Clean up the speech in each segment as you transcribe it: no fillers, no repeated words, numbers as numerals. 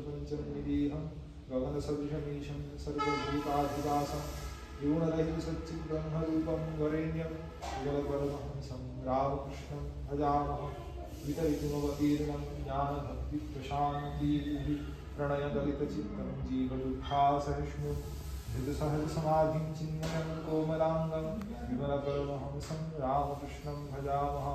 पंचमीदीहं गगनसदृशमीशं सर्वभूताधिवासं यूणरहितसच्चिद्ब्रह्मरूपं वरेण्यं जगत्परमहंसं रामकृष्णं भजामः वितरितुमवतीर्णं ज्ञानभक्तिप्रशान्तिः प्रणयगलितचित्तं जीवदुःखासहिष्णुं धृतसहजसमाधिं चिन्मयं कोमलाङ्गं विमलपरमहंसं रामकृष्णं भजामः।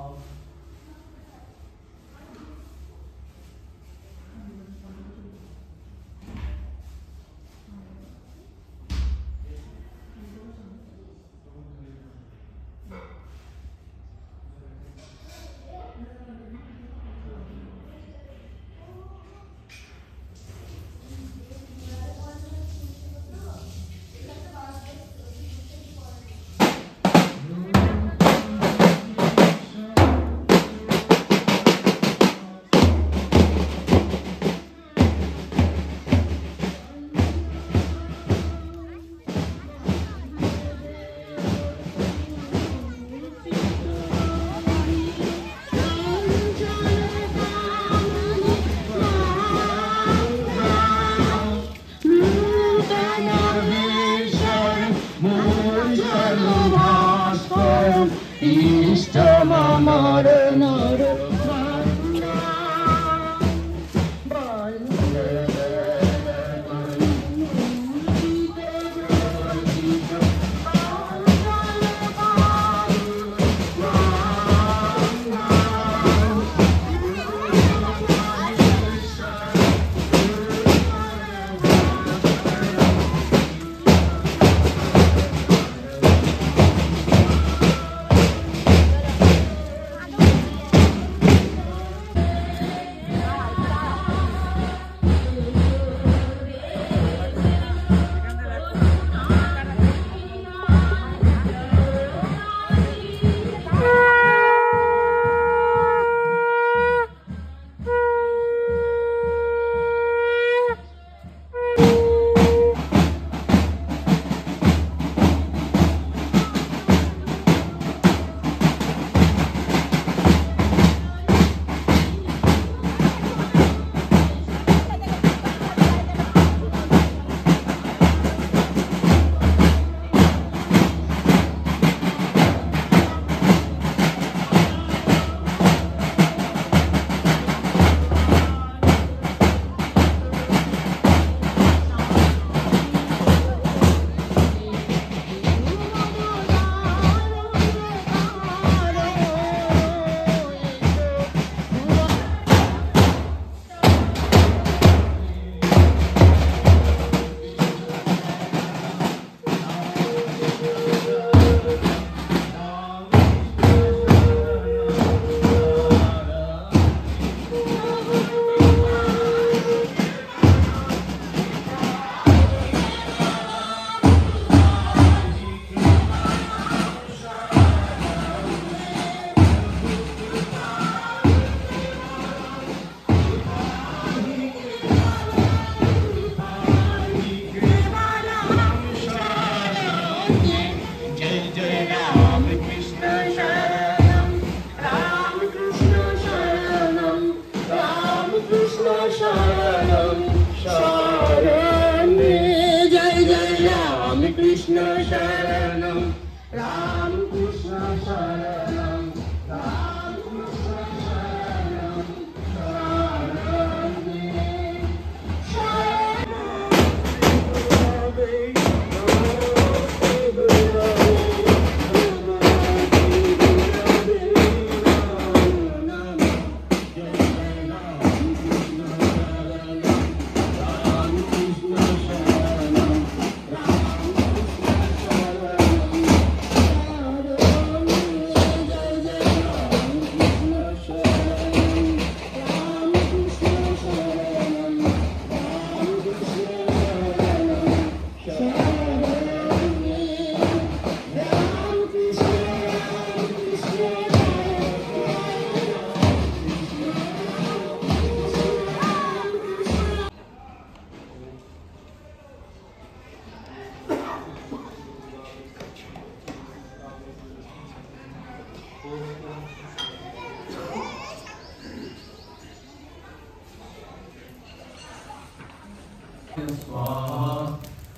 स्वाहा।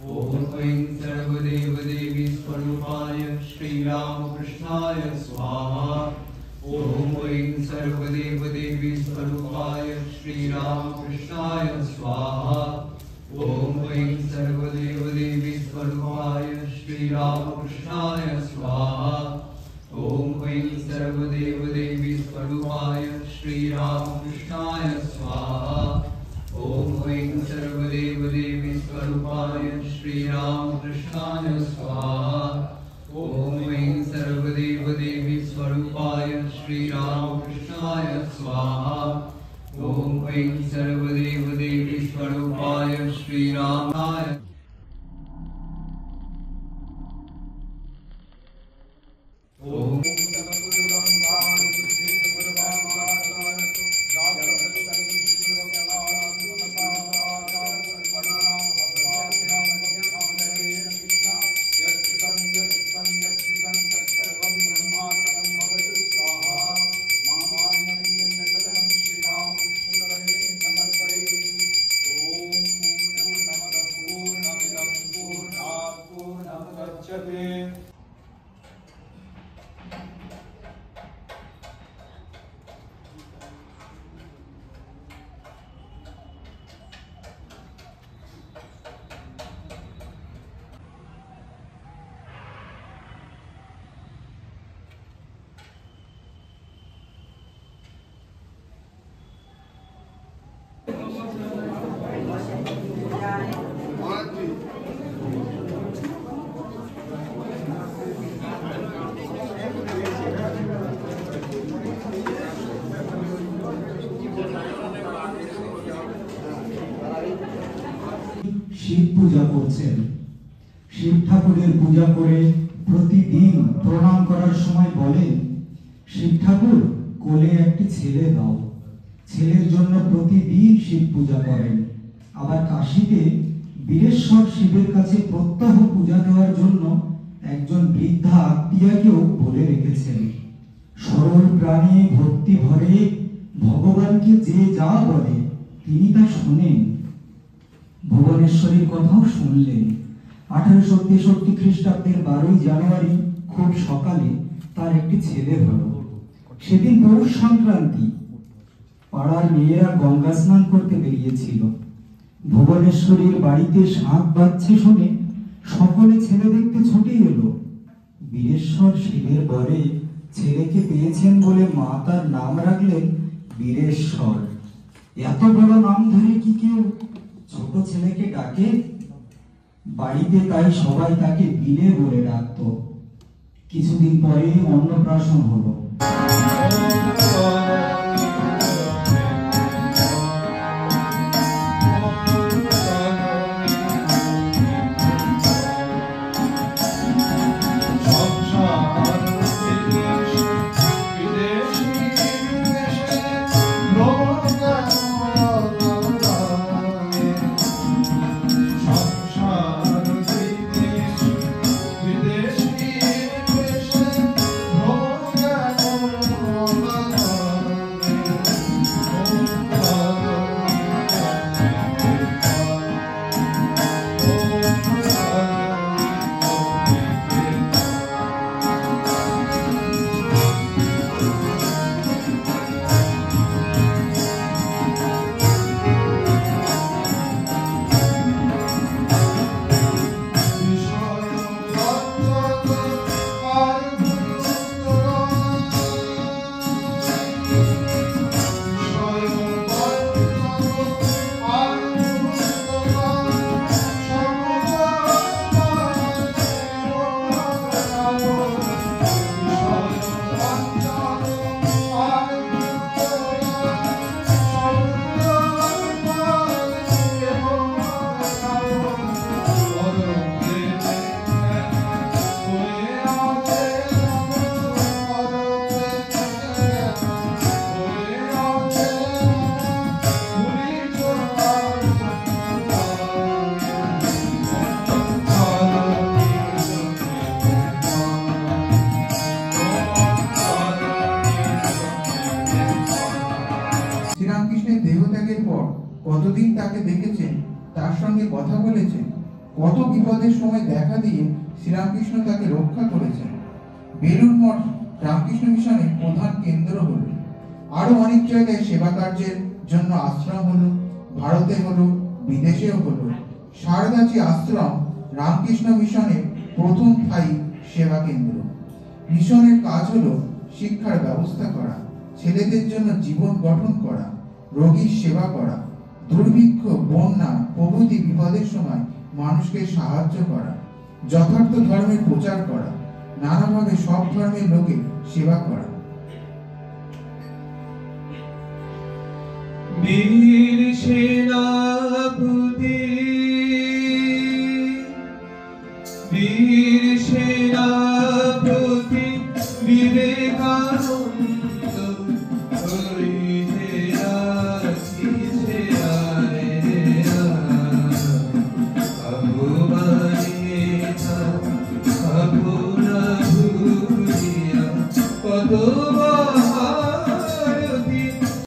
ओम ऐं सर्वदेवदेवी स्वरूपाय श्रीरामकृष्णाय स्वाहा। ओम ऐं सर्वदेवदेवी स्वरूपाय श्रीरामकृष्णाय स्वाहा। ओम ऐं सर्वदेवदेवी स्वरूपाय श्रीरामकृष्णाय स्वाहा। ओम ऐं सर्वदेवदेवी स्वरूपाय श्रीरामकृष्णाय स्वाहा। ओम ऐं सर्वदेवदेवी स्वरूपाय श्रीरामकृष्णाय स्वाहा। ओम ऐं सर्वदेवदेवी स्वरूपाय श्रीरामकृष्णाय स्वाहा। ओम ऐं सर्वदेवदेवी स्वरूपाय श्रीरामाय। ओम শিব পূজা করছেন। শিব ঠাকুরের পূজা করে প্রতিদিন প্রণাম করার সময় বলেন, শিব ঠাকুর কোলে একটি ছেলে দাও। ছেলের জন্য প্রতিদিন শিব পূজা করেন। আবার কাশীতে বীরেশ্বর শিবের কাছে প্রত্যহ পূজা দেওয়ার জন্য একজন বৃদ্ধা আত্মীয়াকেও বলে রেখেছেন, সরল প্রাণে ভক্তি ভরে ভগবানকে যে যা বলে তিনি তা শোনেন। ভুবনেশ্বরীর কথাও শুনলেন। 1863 খ্রিস্টাব্দের 12 জানুয়ারি খুব সকালে তার একটি ছেলে হলো। সেদিন পৌষ সংক্রান্তি। পাড়ার মেয়েরা গঙ্গা স্নান করতে বেরিয়েছিল। ভুবনেশ্বরীর বাড়িতে শাঁখ বাজছে শুনে সকলে ছেলে দেখতে ছুটে এলো। বীরেশ্বর শিবের বরে ছেলেকে পেয়েছেন বলে মা তার নাম রাখলেন বীরেশ্বর। এত বড় নাম ধরে কি কেউ ছোট ছেলেকে ডাকে? বাড়িতে তাই সবাই তাকে বিলে বলে ডাকত। কিছুদিন পরে অন্নপ্রাশন হলো। Oh তার সঙ্গে কথা বলেছেন, কত বিপদের সময় দেখা দিয়ে শ্রীরামকৃষ্ণ তাকে রক্ষা করেছেন। বেলুড় মঠ রামকৃষ্ণ মিশনের প্রধান কেন্দ্র হলো। আরো অনেক জায়গায় সেবা কার্যের জন্য আশ্রম হলো, ভারতে হলো, বিদেশেও হলো। সারদাচি আশ্রম রামকৃষ্ণ মিশনের প্রথম স্থায়ী সেবা কেন্দ্র। মিশনের কাজ হলো শিক্ষার ব্যবস্থা করা, ছেলেদের জন্য জীবন গঠন করা, রোগীর সেবা করা, দুর্ভিক্ষ, বন্যা প্রভৃতি বিপদের সময় মানুষকে সাহায্য করা, যথার্থ ধর্মের প্রচার করা, নানাভাবে সব ধর্মের লোকের সেবা করা। বীর সেনাপতি, বীর সেনাপতি বিবেকানন্দ হইতে আসিছে আরে ভুলিয়া কত